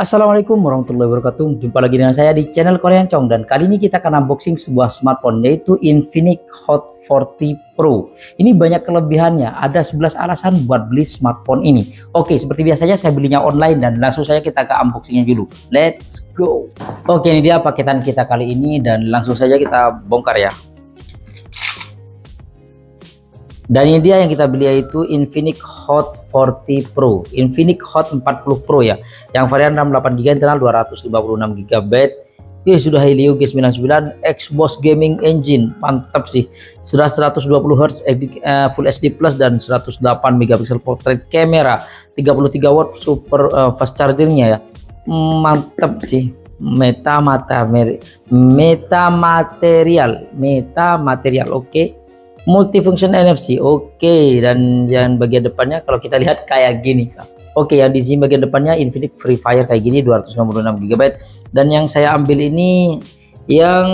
Assalamualaikum warahmatullahi wabarakatuh. Jumpa lagi dengan saya di channel Korean Chong, dan kali ini kita akan unboxing sebuah smartphone yaitu Infinix Hot 40 Pro. Ini banyak kelebihannya, ada 11 alasan buat beli smartphone ini. Oke, seperti biasanya saya belinya online dan langsung saja kita ke unboxingnya dulu. Let's go. Oke, ini dia paketan kita kali ini dan langsung saja kita bongkar ya. Dan ini dia yang kita beli, yaitu Infinix Hot 40 Pro, Infinix Hot 40 Pro ya, yang varian RAM 8GB, internal 256GB. Ini sudah Helio G99 Xbox Gaming Engine, mantap sih. Sudah 120Hz Full HD Plus dan 108MP portrait camera, 33W super fast chargernya ya, mantap sih. Meta material, oke. Multifunction NFC, oke. Dan yang bagian depannya kalau kita lihat kayak gini. Oke, yang di sini bagian depannya Infinix Free Fire kayak gini, 256GB. Dan yang saya ambil ini yang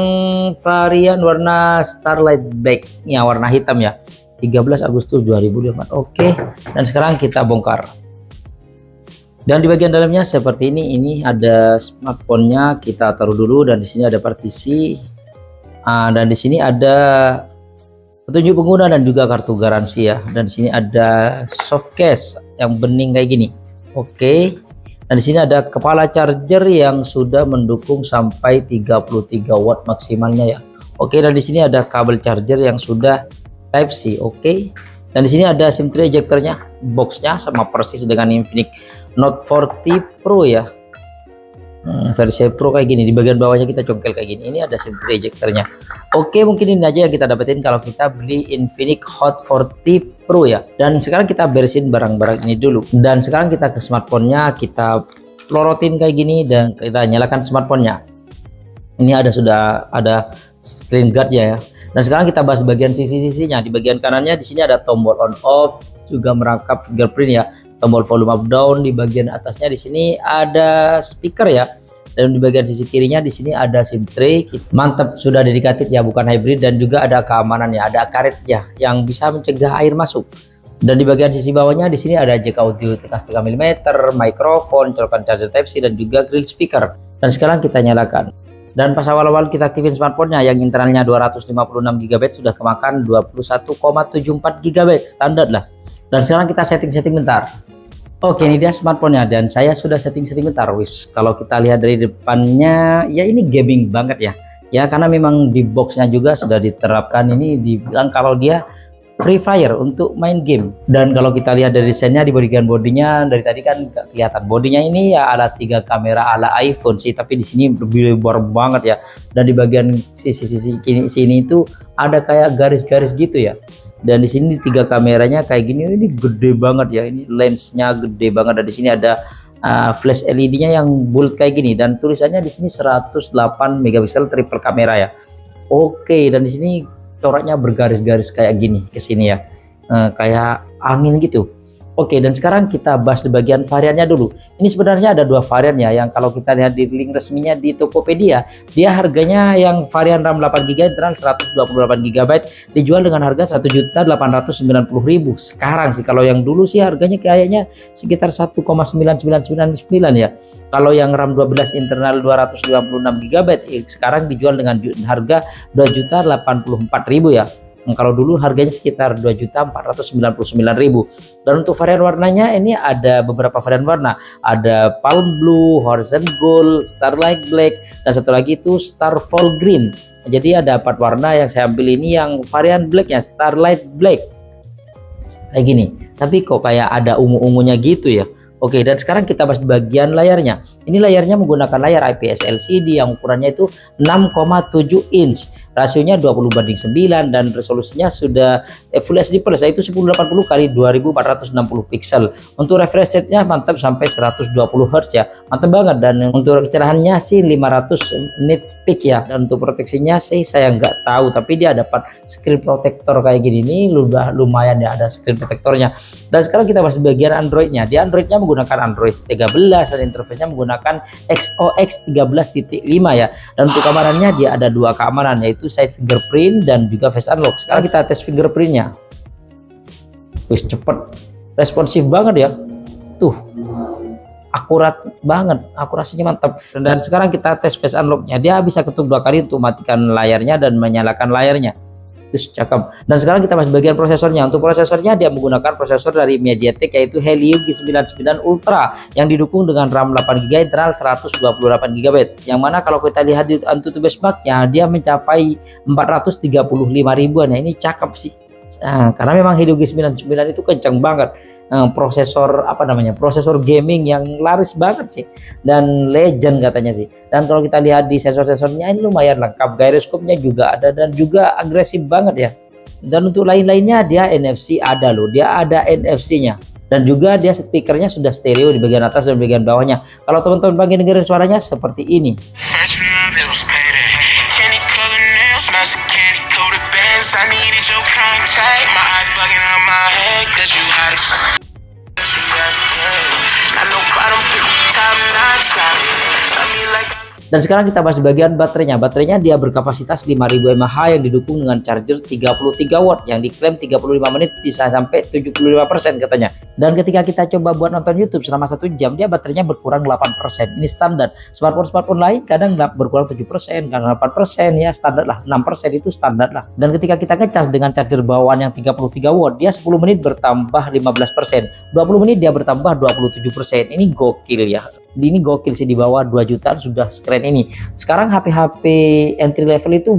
varian warna Starlight Black ya, warna hitam ya, 13 Agustus 2005. Oke, dan sekarang kita bongkar. Dan di bagian dalamnya seperti ini ada smartphone-nya, kita taruh dulu. Dan di sini ada partisi, dan di sini ada petunjuk pengguna dan juga kartu garansi ya. Dan di sini ada soft case yang bening kayak gini. Oke. Dan di sini ada kepala charger yang sudah mendukung sampai 33W maksimalnya ya. Oke, dan di sini ada kabel charger yang sudah Type C. Oke. Dan di sini ada SIM tray ejectornya, boxnya sama persis dengan Infinix Note 40 Pro ya. Versi Pro kayak gini, di bagian bawahnya kita congkel kayak gini. Ini ada SIM tray ejectornya. Oke, mungkin ini aja yang kita dapetin kalau kita beli Infinix Hot 40 Pro ya. Dan sekarang kita beresin barang-barang ini dulu. Dan sekarang kita ke smartphone-nya, kita pelorotin kayak gini dan kita nyalakan smartphone-nya. Ini sudah ada screen guard ya. Dan sekarang kita bahas bagian sisi-sisinya. Di bagian kanannya di sini ada tombol on off, juga merangkap fingerprint ya. Tombol volume up down. Di bagian atasnya di sini ada speaker ya. Dan di bagian sisi kirinya di sini ada SIM tray. Mantap, sudah dedicated ya, bukan hybrid. Dan juga ada keamanan ya, ada karet ya yang bisa mencegah air masuk. Dan di bagian sisi bawahnya di sini ada jack audio 3,5mm, mikrofon, colokan charger Type C, dan juga grill speaker. Dan sekarang kita nyalakan. Dan pas awal-awal kita aktifin smartphone-nya yang internalnya 256GB sudah kemakan 21,74GB standar lah. Dan sekarang kita setting-setting bentar. Oke, ini dia smartphone-nya dan saya sudah setting-setting bentar. Wis, kalau kita lihat dari depannya ya ini gaming banget ya. Ya karena memang di boxnya juga sudah diterapkan, ini dibilang kalau dia Free Fire untuk main game. Dan kalau kita lihat dari desainnya, di bagian bodinya dari tadi kan gak kelihatan. Bodinya ini ya ala 3 kamera ala iPhone sih, tapi di sini lebih lebar banget ya. Dan di bagian sisi sini itu ada kayak garis-garis gitu ya. Dan di sini 3 kameranya kayak gini, ini gede banget ya. Ini lensnya gede banget. Dan di sini ada flash LED-nya yang bulat kayak gini. Dan tulisannya di sini 108MP triple kamera ya. Oke, dan di sini coraknya bergaris-garis kayak gini ke sini ya, kayak angin gitu. Oke, dan sekarang kita bahas di bagian variannya dulu. Ini sebenarnya ada 2 varian ya, yang kalau kita lihat di link resminya di Tokopedia, dia harganya yang varian RAM 8GB internal 128GB dijual dengan harga 1.890.000 sekarang sih. Kalau yang dulu sih harganya kayaknya sekitar 1,9999 ya. Kalau yang RAM 12 internal 256GB sekarang dijual dengan harga 2.084.000 ya. Kalau dulu harganya sekitar 2.499.000. Dan untuk varian warnanya ini ada beberapa varian warna, ada Palm Blue, Horizon Gold, Starlight Black, dan satu lagi itu Starfall Green. Jadi ada 4 warna yang saya ambil ini yang varian black ya, Starlight Black kayak gini, tapi kok kayak ada ungu-ungunya gitu ya. Oke, dan sekarang kita bahas di bagian layarnya. Ini layarnya menggunakan layar IPS LCD yang ukurannya itu 6,7 inch. Rasionya 20:9 dan resolusinya sudah Full HD Plus, yaitu 1080 kali 2460 pixel. Untuk refresh rate-nya mantap sampai 120Hz ya. Mantap banget. Dan untuk kecerahannya sih 500 nits peak ya. Dan untuk proteksinya sih saya nggak tahu, tapi dia dapat screen protector kayak gini. Ini lumayan ya, ada screen protectornya. Dan sekarang kita bahas bagian Android-nya. Di Android-nya menggunakan Android 13 dan interface-nya menggunakan XOX 13.5 ya. Dan untuk kameranya dia ada 2 keamanan, yaitu side fingerprint dan juga face unlock. Sekarang kita tes fingerprintnya. Wis cepet, responsif banget ya. Tuh, akurat banget, akurasinya mantap. Dan sekarang kita tes face unlocknya, dia bisa ketuk 2 kali untuk matikan layarnya dan menyalakan layarnya. Terus cakep. Dan sekarang kita bahas bagian prosesornya. Untuk prosesornya dia menggunakan prosesor dari MediaTek yaitu Helio G99 Ultra yang didukung dengan RAM 8GB, internal 128GB. Yang mana kalau kita lihat di Antutu benchmarknya dia mencapai 435 ribuan. Ya, ini cakep sih. Karena memang Helio G99 itu kencang banget. Prosesor prosesor gaming yang laris banget sih dan legend katanya sih. Dan kalau kita lihat di sensor-sensornya ini lumayan lengkap, gyroscope-nya juga ada dan juga agresif banget ya. Dan untuk lain-lainnya dia NFC ada loh, dia ada NFC-nya. Dan juga dia speakernya sudah stereo di bagian atas dan bagian bawahnya. Kalau teman-teman pengen dengerin suaranya seperti ini. Dan sekarang kita bahas bagian baterainya. Baterainya dia berkapasitas 5000 mAh yang didukung dengan charger 33 watt yang diklaim 35 menit bisa sampai 75% katanya. Dan ketika kita coba buat nonton YouTube selama 1 jam, dia baterainya berkurang 8%. Ini standar. Smartphone lain kadang berkurang 7%, kadang 8% ya, standar lah. 6% itu standar lah. Dan ketika kita ngecas dengan charger bawaan yang 33 watt, dia 10 menit bertambah 15%. 20 menit dia bertambah 27%. Ini gokil ya. Ini gokil sih, di bawah 2 jutaan sudah sekeren ini. Sekarang HP-HP entry level itu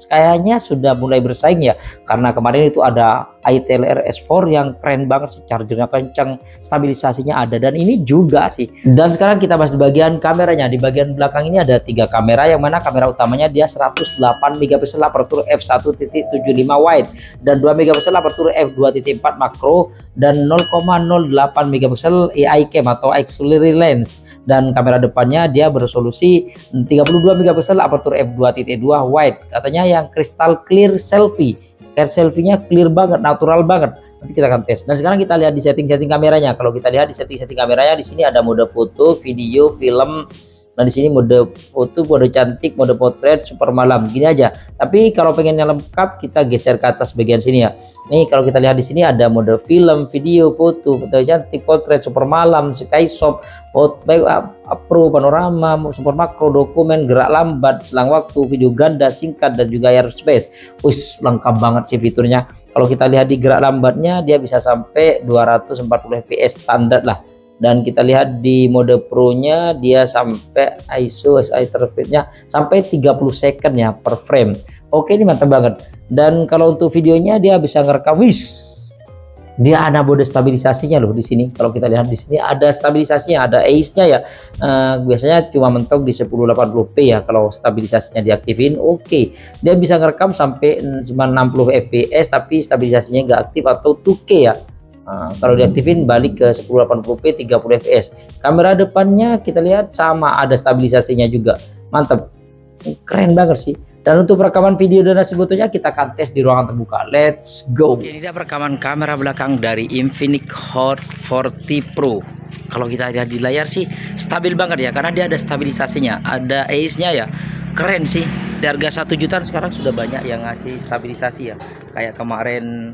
kayaknya sudah mulai bersaing ya, karena kemarin itu ada itel RS4 yang keren banget sih, chargernya kencang, stabilisasinya ada, dan ini juga sih. Dan sekarang kita bahas di bagian kameranya. Di bagian belakang ini ada 3 kamera, yang mana kamera utamanya dia 108 megapiksel aperture f1.75 wide dan 2 megapiksel aperture f2.4 makro dan 0,08 megapiksel AI cam atau auxiliary lens. Dan kamera depannya dia beresolusi 32 megapiksel aperture f2.2 wide, katanya yang crystal clear selfie. Selfie-nya clear banget, natural banget. Nanti kita akan tes. Dan sekarang kita lihat di setting-setting kameranya. Kalau kita lihat di setting-setting kameranya, di sini ada mode foto, video, film. Nah, di sini mode foto, mode cantik, mode potret, super malam, gini aja. Tapi kalau pengen yang lengkap, kita geser ke atas bagian sini ya. Nih, kalau kita lihat di sini ada mode film, video, foto, cantik, potret, super malam, skyshop, pro, panorama, super makro, dokumen, gerak lambat, selang waktu, video ganda, singkat, dan juga airspace. Lengkap banget sih fiturnya. Kalau kita lihat di gerak lambatnya, dia bisa sampai 240 fps standar lah. Dan kita lihat di mode pro nya dia sampai ISO interface-nya sampai 30 second ya per frame. Oke, ini mantap banget. Dan kalau untuk videonya dia bisa ngerekam, dia ada mode stabilisasinya loh di sini. Kalau kita lihat di sini ada stabilisasinya, ada AIS-nya ya. Biasanya cuma mentok di 1080p ya kalau stabilisasinya diaktifin. Oke, dia bisa ngerekam sampai 60 fps tapi stabilisasinya nggak aktif atau 2K ya. Kalau diaktifin balik ke 1080p 30 fps. Kamera depannya kita lihat sama, ada stabilisasinya juga. Mantap, keren banget sih. Dan untuk perekaman video dan hasil fotonya kita akan tes di ruangan terbuka. Let's go. Oke, ini dia perekaman kamera belakang dari Infinix Hot 40 Pro. Kalau kita lihat di layar sih stabil banget ya, karena dia ada stabilisasinya, ada AIS-nya ya. Keren sih. Di harga 1 jutaan sekarang sudah banyak yang ngasih stabilisasi ya. Kayak kemarin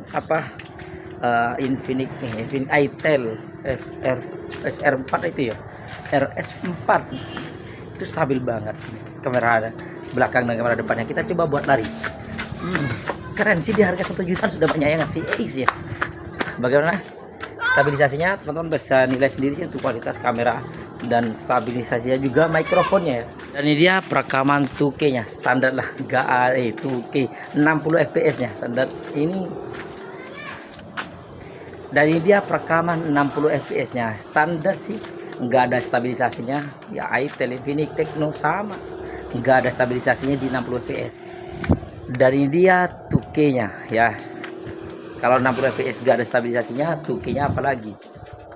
Infinix itel SR4 itu ya, RS4 itu stabil banget kamera belakang dan kamera depannya. Kita coba buat lari. Keren sih, di harga 1 jutaan sudah banyak yang ngasih AIS ya. Bagaimana stabilisasinya, teman-teman bisa nilai sendiri sih untuk kualitas kamera dan stabilisasinya juga mikrofonnya ya. Dan ini dia perekaman 2K nya standar lah, nggak ada 2K 60 fps nya standar ini. Dan ini dia perekaman 60 fps nya standar sih, nggak ada stabilisasinya ya. itel Infinix Tecno sama, nggak ada stabilisasinya di 60 fps. Dan ini dia 2K nya ya. Kalau 60 fps nggak ada stabilisasinya, 2K nya apalagi,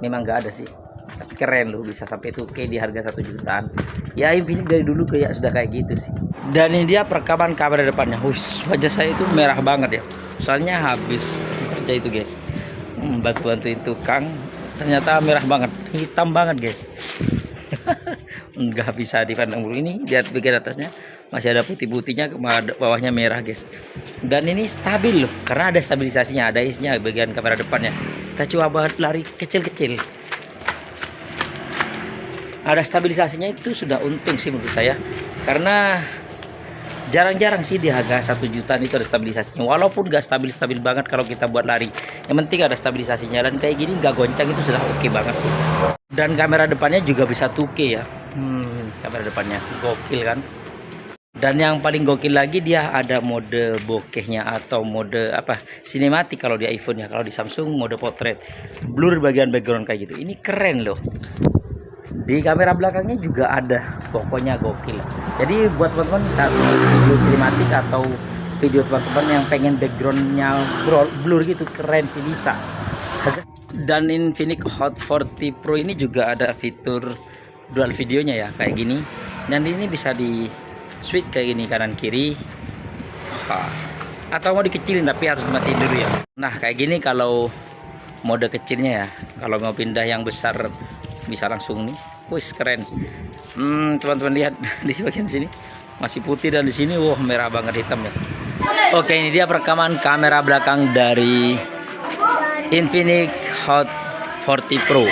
memang nggak ada sih. Tapi keren loh, bisa sampai 2K di harga 1 jutaan ya. Infinix dari dulu kayak sudah kayak gitu sih. Dan ini dia perekaman kamera depannya. Wajah saya itu merah banget ya, soalnya habis kerja itu guys, bantu-bantuin tukang, ternyata merah banget, hitam banget guys. Nggak bisa dipandang dulu. Ini lihat bagian atasnya masih ada putih-putihnya, bawahnya merah guys. Dan ini stabil loh, karena ada stabilisasinya, ada AIS-nya bagian kamera depannya. Kita coba buat lari kecil-kecil. ada stabilisasinya itu sudah untung sih menurut saya, karena jarang-jarang sih di harga 1 jutaan itu ada stabilisasinya, walaupun gak stabil-stabil banget kalau kita buat lari, yang penting ada stabilisasinya. Dan kayak gini gak goncang itu sudah oke banget sih. Dan kamera depannya juga bisa 2K ya. Kamera depannya gokil kan. Dan yang paling gokil lagi, dia ada mode bokehnya atau mode apa, sinematik kalau di iPhone ya. Kalau di Samsung mode portrait, blur bagian background kayak gitu. Ini keren loh. Di kamera belakangnya juga ada, pokoknya gokil. Jadi buat teman-teman saat video sinematik atau video teman-teman yang pengen backgroundnya blur gitu, keren sih bisa. Dan Infinix Hot 40 Pro ini juga ada fitur dual videonya ya, kayak gini. Dan ini bisa di switch kayak gini kanan kiri, atau mau dikecilin tapi harus matiin dulu ya. Nah kayak gini kalau mode kecilnya ya. Kalau mau pindah yang besar bisa langsung nih. Wih keren. Teman-teman lihat di bagian sini masih putih, dan di sini wah merah banget hitam ya. Oke, ini dia perekaman kamera belakang dari Infinix Hot 40 Pro.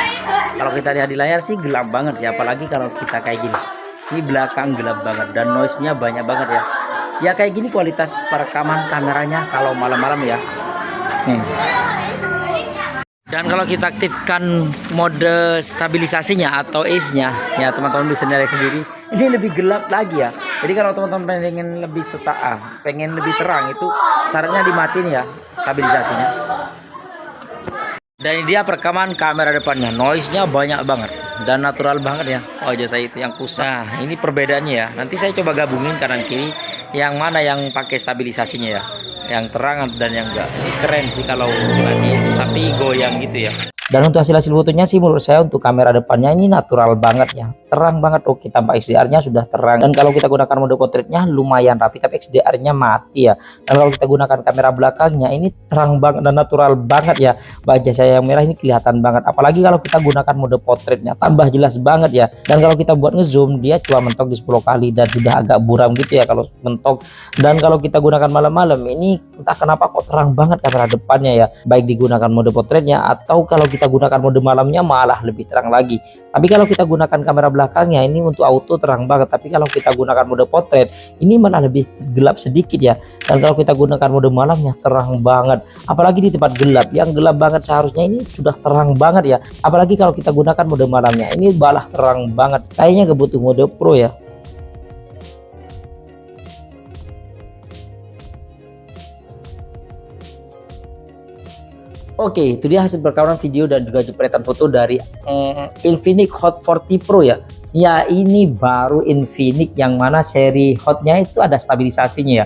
Kalau kita lihat di layar sih gelap banget ya, apalagi kalau kita kayak gini. Ini belakang gelap banget dan noise-nya banyak banget ya. Ya kayak gini kualitas perekaman kameranya kalau malam-malam ya. Dan kalau kita aktifkan mode stabilisasinya atau ACE-nya, ya teman-teman bisa nilai sendiri. Ini lebih gelap lagi ya. Jadi kalau teman-teman pengen lebih pengen lebih terang, itu syaratnya dimatiin ya stabilisasinya. Dan ini dia perekaman kamera depannya, noise-nya banyak banget dan natural banget ya. Oh aja saya itu yang pusat. Nah, ini perbedaannya ya. Nanti saya coba gabungin kanan kiri, yang mana yang pakai stabilisasinya ya, yang terang dan yang enggak. Ini keren sih kalau lagi tapi goyang gitu ya. Dan untuk hasil fotonya sih menurut saya untuk kamera depannya ini natural banget ya, terang banget. Oke, tanpa XDR-nya sudah terang. Dan kalau kita gunakan mode portraitnya lumayan rapi, tapi XDR-nya mati ya. Dan kalau kita gunakan kamera belakangnya ini terang banget dan natural banget ya. Wajah saya yang merah ini kelihatan banget. Apalagi kalau kita gunakan mode portraitnya tambah jelas banget ya. Dan kalau kita buat ngezoom dia cuma mentok di 10 kali dan sudah agak buram gitu ya kalau mentok. Dan kalau kita gunakan malam-malam ini entah kenapa kok terang banget kamera depannya ya, baik digunakan mode portraitnya atau kalau kita gunakan mode malamnya malah lebih terang lagi. Tapi kalau kita gunakan kamera belakangnya ini untuk auto terang banget, tapi kalau kita gunakan mode portrait ini malah lebih gelap sedikit ya. Dan kalau kita gunakan mode malamnya terang banget, apalagi di tempat gelap, yang gelap banget seharusnya ini sudah terang banget ya. Apalagi kalau kita gunakan mode malamnya ini malah terang banget. Kayaknya gak butuh mode pro ya. Oke, itu dia hasil perekaman video dan juga jepretan foto dari Infinix Hot 40 Pro ya. Ya, ini baru Infinix yang mana seri Hotnya itu ada stabilisasinya ya.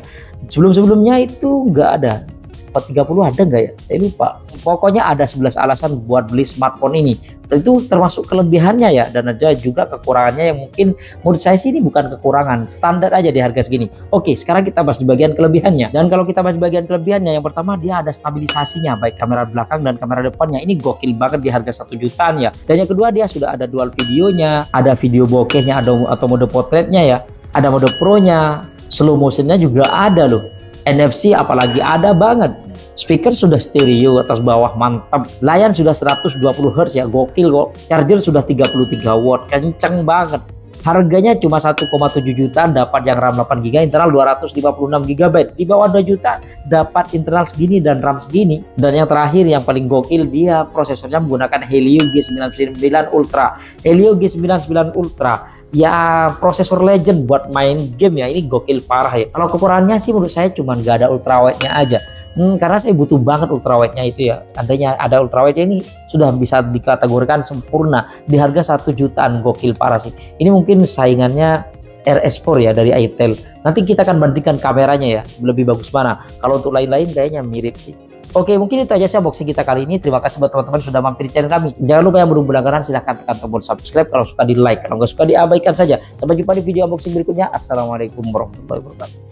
Sebelum-sebelumnya itu nggak ada. Hot 30 ada nggak ya? Saya lupa. Pokoknya ada 11 alasan buat beli smartphone ini. Itu termasuk kelebihannya ya, dan ada juga kekurangannya yang mungkin menurut saya sih ini bukan kekurangan, standar aja di harga segini. Oke, sekarang kita bahas di bagian kelebihannya. Dan kalau kita bahas di bagian kelebihannya, yang pertama dia ada stabilisasinya baik kamera belakang dan kamera depannya. Ini gokil banget di harga 1 jutaan ya. Dan yang kedua dia sudah ada dual videonya, ada video bokehnya, ada atau mode portraitnya ya, ada mode pro-nya, slow motionnya juga ada loh. NFC apalagi ada banget. Speaker sudah stereo atas bawah mantap. Layar sudah 120 Hz ya, gokil kok. Charger sudah 33 watt, kenceng banget. Harganya cuma 1,7 juta, dapat yang RAM 8 GB, internal 256 GB. Di bawah 2 juta dapat internal segini dan RAM segini. Dan yang terakhir yang paling gokil, dia prosesornya menggunakan Helio G99 Ultra. Helio G99 Ultra ya prosesor legend buat main game ya, ini gokil parah ya. Kalau kekurangannya sih menurut saya cuman gak ada ultrawide-nya aja. Karena saya butuh banget ultrawide-nya itu ya. Andainya ada ultrawide ini sudah bisa dikategorikan sempurna di harga 1 jutaan, gokil parah sih. Ini mungkin saingannya RS4 ya dari Itel. Nanti kita akan bandingkan kameranya ya, lebih bagus mana. Kalau untuk lain-lain kayaknya mirip sih. Oke, mungkin itu aja sih unboxing kita kali ini. Terima kasih buat teman-teman sudah mampir di channel kami. Jangan lupa yang belum berlangganan silahkan tekan tombol subscribe. Kalau suka di like, kalau nggak suka diabaikan saja. Sampai jumpa di video unboxing berikutnya. Assalamualaikum warahmatullahi wabarakatuh.